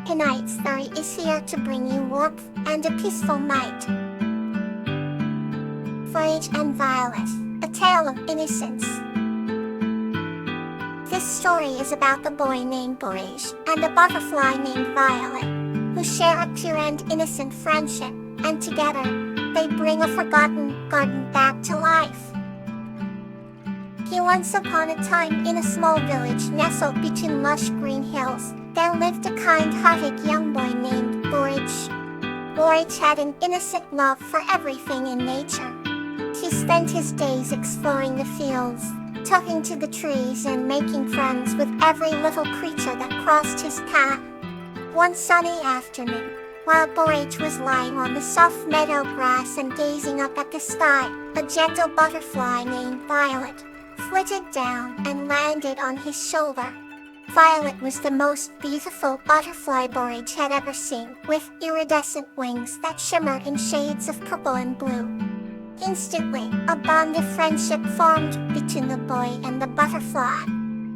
Tonight's story is here to bring you warmth and a peaceful night. Borage and Violet, a tale of innocence. This story is about a boy named Borage and a butterfly named Violet, who share a pure and innocent friendship, and together, they bring a forgotten garden back to life. Once upon a time in a small village nestled between lush green hills, there lived a kind-hearted young boy named Borage. Borage had an innocent love for everything in nature. He spent his days exploring the fields, talking to the trees and making friends with every little creature that crossed his path. One sunny afternoon, while Borage was lying on the soft meadow grass and gazing up at the sky, a gentle butterfly named Violet flitted down and landed on his shoulder. Violet was the most beautiful butterfly Borage had ever seen, with iridescent wings that shimmered in shades of purple and blue. Instantly, a bond of friendship formed between the boy and the butterfly.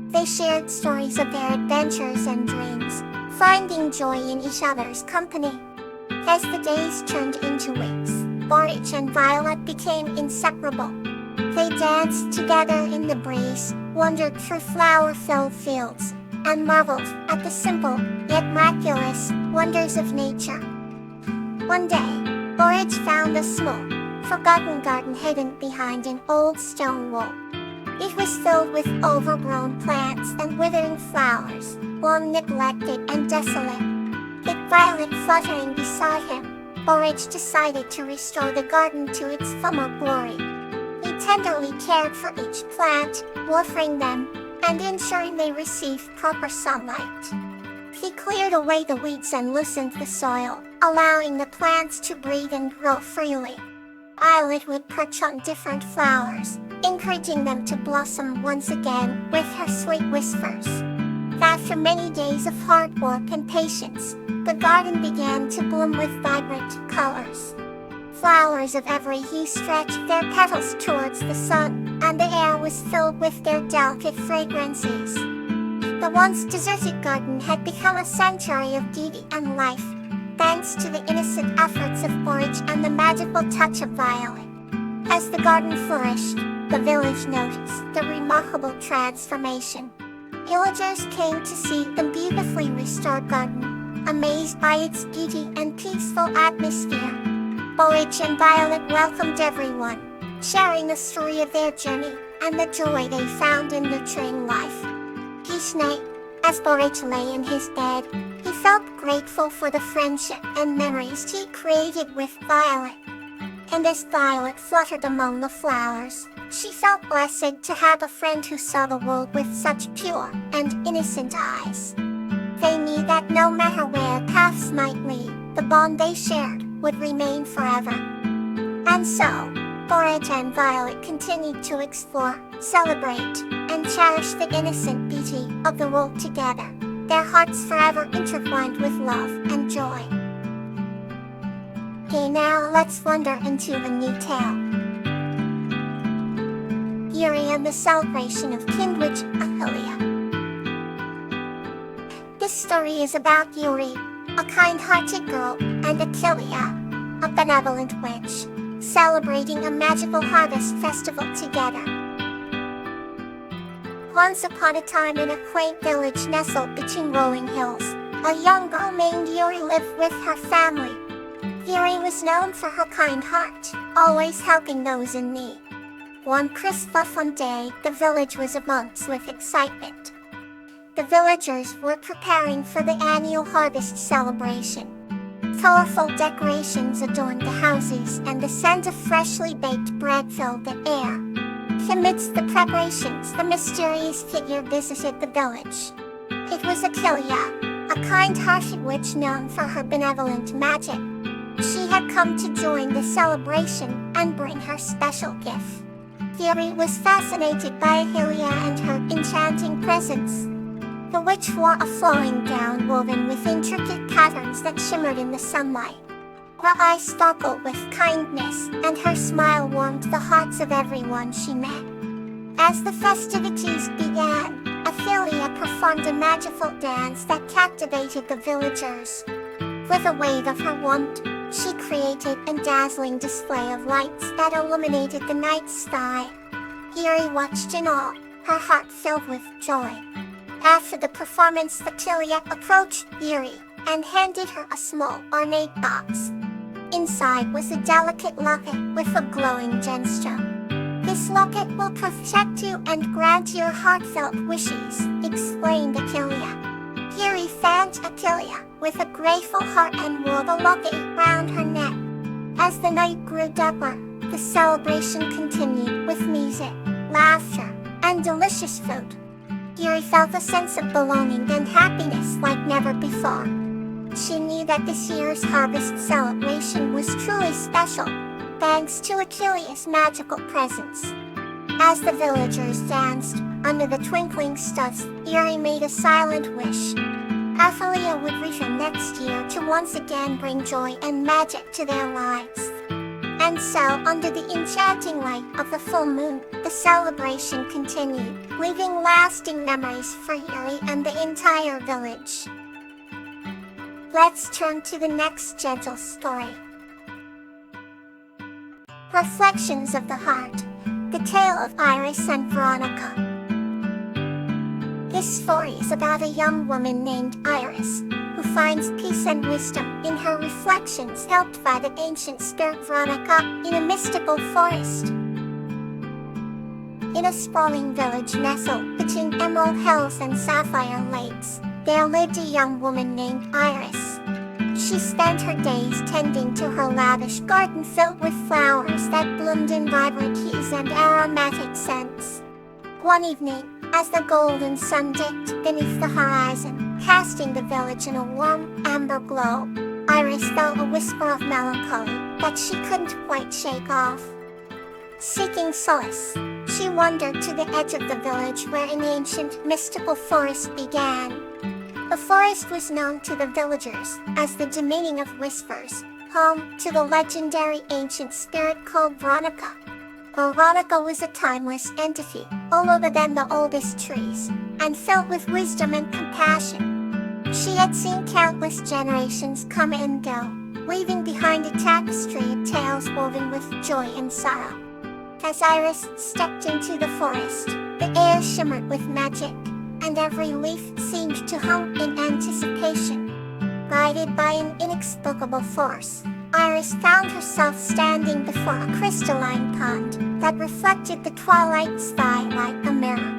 They shared stories of their adventures and dreams, finding joy in each other's company. As the days turned into weeks, Borage and Violet became inseparable. They danced together in the breeze, wandered through flower-filled fields, and marveled at the simple, yet miraculous, wonders of nature. One day, Borage found a small, forgotten garden hidden behind an old stone wall. It was filled with overgrown plants and withering flowers, long neglected and desolate. With Violet fluttering beside him, Borage decided to restore the garden to its former glory. He tenderly cared for each plant, watering them, and ensuring they received proper sunlight. He cleared away the weeds and loosened the soil, allowing the plants to breathe and grow freely. Violet would perch on different flowers, encouraging them to blossom once again with her sweet whispers. After many days of hard work and patience, the garden began to bloom with vibrant colors. Flowers of every hue stretched their petals towards the sun, and the air was filled with their delicate fragrances. The once deserted garden had become a sanctuary of beauty and life, thanks to the innocent efforts of Borage and the magical touch of Violet. As the garden flourished, the village noticed the remarkable transformation. Villagers came to see the beautifully restored garden, amazed by its beauty and peaceful atmosphere. Borage and Violet welcomed everyone, sharing the story of their journey and the joy they found in nurturing life. Each night, as Borage lay in his bed, he felt grateful for the friendship and memories he created with Violet. And as Violet fluttered among the flowers, she felt blessed to have a friend who saw the world with such pure and innocent eyes. They knew that no matter where paths might lead, the bond they shared would remain forever. And so, Borage and Violet continued to explore, celebrate, and cherish the innocent beauty of the world together, their hearts forever intertwined with love and joy. Okay, now let's wander into a new tale. Yuri and the Celebration of King Witch Ahelia. This story is about Yuri, a kind-hearted girl, and Ahelia, a benevolent witch, celebrating a magical harvest festival together. Once upon a time in a quaint village nestled between rolling hills, a young girl named Yuri lived with her family. Yuri was known for her kind heart, always helping those in need. One crisp autumn day, the village was abuzz with excitement. The villagers were preparing for the annual harvest celebration. Colorful decorations adorned the houses and the scent of freshly baked bread filled the air. Amidst the preparations, the mysterious figure visited the village. It was Ahelia, a kind-hearted witch known for her benevolent magic. She had come to join the celebration and bring her special gift. Yuri was fascinated by Ahelia and her enchanting presence. The witch wore a flowing gown woven with intricate patterns that shimmered in the sunlight. Her eyes sparkled with kindness, and her smile warmed the hearts of everyone she met. As the festivities began, Ophelia performed a magical dance that captivated the villagers. With a wave of her wand, she created a dazzling display of lights that illuminated the night sky. Yuri watched in awe, her heart filled with joy. After the performance, Ophelia approached Yuri and handed her a small, ornate box. Inside was a delicate locket with a glowing gemstone. This locket will protect you and grant your heartfelt wishes, explained Ophelia. Yuri thanked Ophelia with a grateful heart and wore the locket round her neck. As the night grew darker, the celebration continued with music, laughter, and delicious food. Yuri felt a sense of belonging and happiness like never before. She knew that this year's harvest celebration was truly special, thanks to Ophelia's magical presence. As the villagers danced under the twinkling stars, Yuri made a silent wish. Ophelia would return next year to once again bring joy and magic to their lives. And so, under the enchanting light of the full moon, the celebration continued, leaving lasting memories for Yuri and the entire village. Let's turn to the next gentle story. Reflections of the Heart, the tale of Iris and Veronica. This story is about a young woman named Iris, who finds peace and wisdom in her reflections helped by the ancient spirit Veronica in a mystical forest. In a sprawling village nestled between emerald hills and sapphire lakes, there lived a young woman named Iris. She spent her days tending to her lavish garden filled with flowers that bloomed in vibrant hues and aromatic scents. One evening, as the golden sun dipped beneath the horizon, casting the village in a warm, amber glow, Iris felt a whisper of melancholy that she couldn't quite shake off. Seeking solace, she wandered to the edge of the village where an ancient, mystical forest began. The forest was known to the villagers as the Domain of Whispers, home to the legendary ancient spirit called Veronica. Veronica was a timeless entity, older than the oldest trees, and filled with wisdom and compassion. She had seen countless generations come and go, leaving behind a tapestry of tales woven with joy and sorrow. As Iris stepped into the forest, the air shimmered with magic, and every leaf seemed to hum in anticipation. Guided by an inexplicable force, Iris found herself standing before a crystalline pond that reflected the twilight sky like a mirror.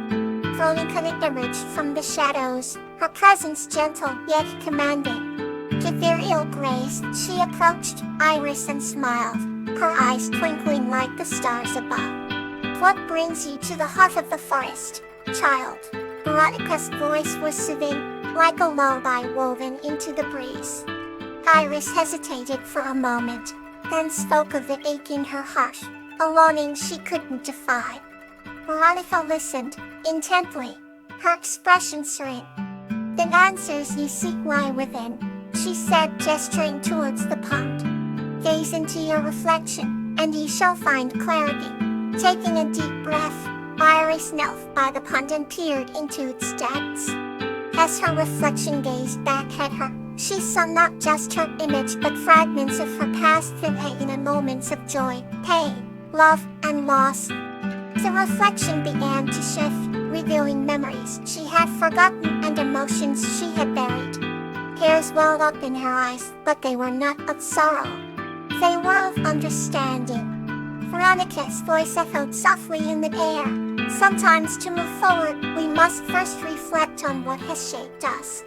Veronica emerged from the shadows, her presence gentle yet commanding. With ethereal grace, she approached Iris and smiled, her eyes twinkling like the stars above. "What brings you to the heart of the forest, child?" Veronica's voice was soothing, like a lullaby woven into the breeze. Iris hesitated for a moment, then spoke of the ache in her heart, a longing she couldn't define. Veronica listened, intently, her expression serene. "The answers you seek lie within," she said, gesturing towards the pond. "Gaze into your reflection, and you shall find clarity." Taking a deep breath, Iris knelt by the pond and peered into its depths. As her reflection gazed back at her, she saw not just her image but fragments of her past filled in moments of joy, pain, love, and loss. The reflection began to shift, revealing memories she had forgotten and emotions she had buried. Tears welled up in her eyes, but they were not of sorrow. They were of understanding. Veronica's voice echoed softly in the air. "Sometimes to move forward, we must first reflect on what has shaped us.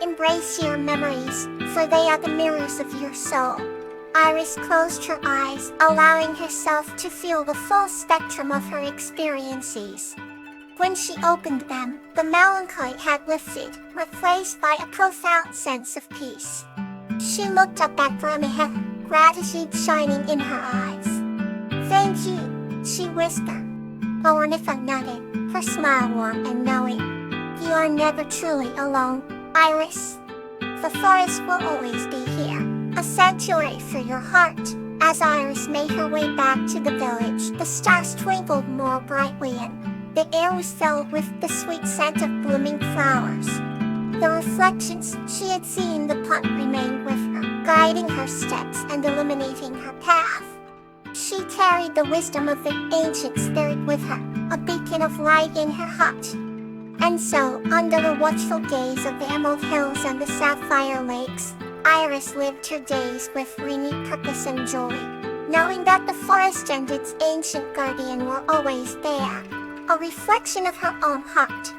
Embrace your memories, for they are the mirrors of your soul." Iris closed her eyes, allowing herself to feel the full spectrum of her experiences. When she opened them, the melancholy had lifted, replaced by a profound sense of peace. She looked up at Veronica, gratitude shining in her eyes. "Thank you," she whispered. Veronica nodded, her smile warm and knowing. "You are never truly alone, Iris. The forest will always be here, a sanctuary for your heart." As Iris made her way back to the village, the stars twinkled more brightly and The air was filled with the sweet scent of blooming flowers. The reflections she had seen in the pond remained with her, guiding her steps and illuminating her path. She carried the wisdom of the ancient spirit with her, a beacon of light in her heart. And so, under the watchful gaze of the emerald hills and the sapphire lakes, Iris lived her days with renewed purpose and joy, knowing that the forest and its ancient guardian were always there, a reflection of her own heart.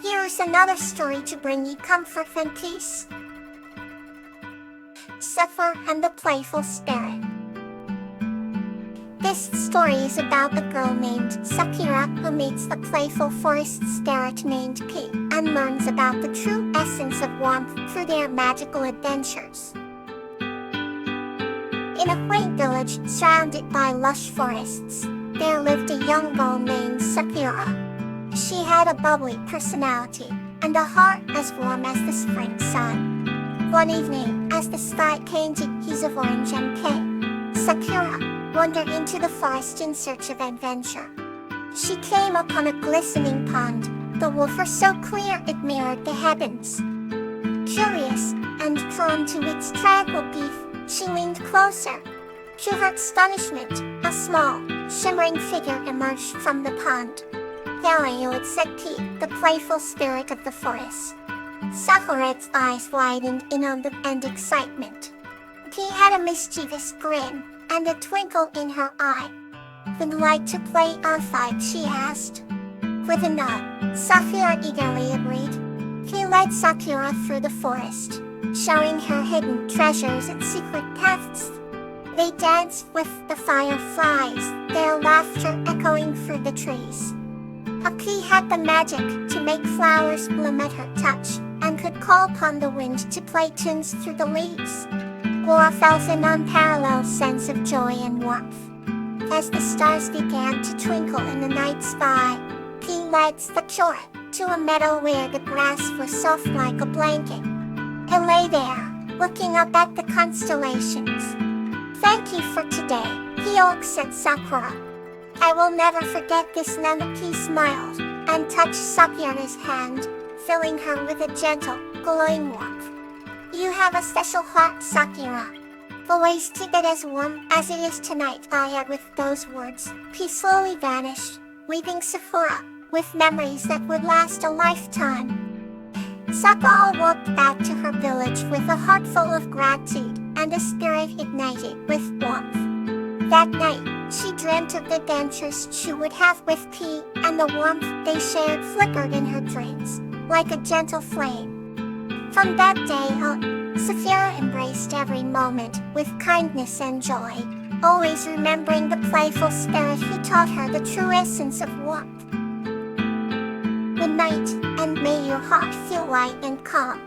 Here's another story to bring you comfort and peace. Sapphire and the Playful Spirit. This story is about a girl named Sakura who meets a playful forest spirit named P and learns about the true essence of warmth through their magical adventures. In a quaint village surrounded by lush forests, there lived a young girl named Sakura. She had a bubbly personality and a heart as warm as the spring sun. One evening, as the sky painted hues of orange and pink, Sakura wandered into the forest in search of adventure. She came upon a glistening pond, the water so clear it mirrored the heavens. Curious and drawn to its tranquil peace, she leaned closer. To her astonishment, a small, shimmering figure emerged from the pond. Hailing you, it said P, the playful spirit of the forest. Sakura's eyes widened in wonder and excitement. P had a mischievous grin and a twinkle in her eye. "Would you like to play outside?" she asked. With a nod, Sakura eagerly agreed. He led Sakura through the forest, showing her hidden treasures and secret paths. They danced with the fireflies, their laughter echoing through the trees. P had the magic to make flowers bloom at her touch, and could call upon the wind to play tunes through the leaves. Laura felt an unparalleled sense of joy and warmth. As the stars began to twinkle in the night sky, P led Sakura to a meadow where the grass was soft like a blanket. He lay there, looking up at the constellations. "Thank you for today," P said Sakura. "I will never forget this moment." P smiled and touched Sakura's hand, filling her with a gentle, glowing warmth. "You have a special heart, Sakura. Always keep it as warm as it is tonight." With those words, P slowly vanished, leaving Sakura with memories that would last a lifetime. Sakura walked back to her village with a heart full of gratitude and a spirit ignited with warmth. That night, she dreamt of the adventures she would have with P, and the warmth they shared flickered in her dreams, like a gentle flame. From that day on, Sakura embraced every moment with kindness and joy, always remembering the playful spirit who taught her the true essence of warmth. Good night, and may your heart feel light and calm.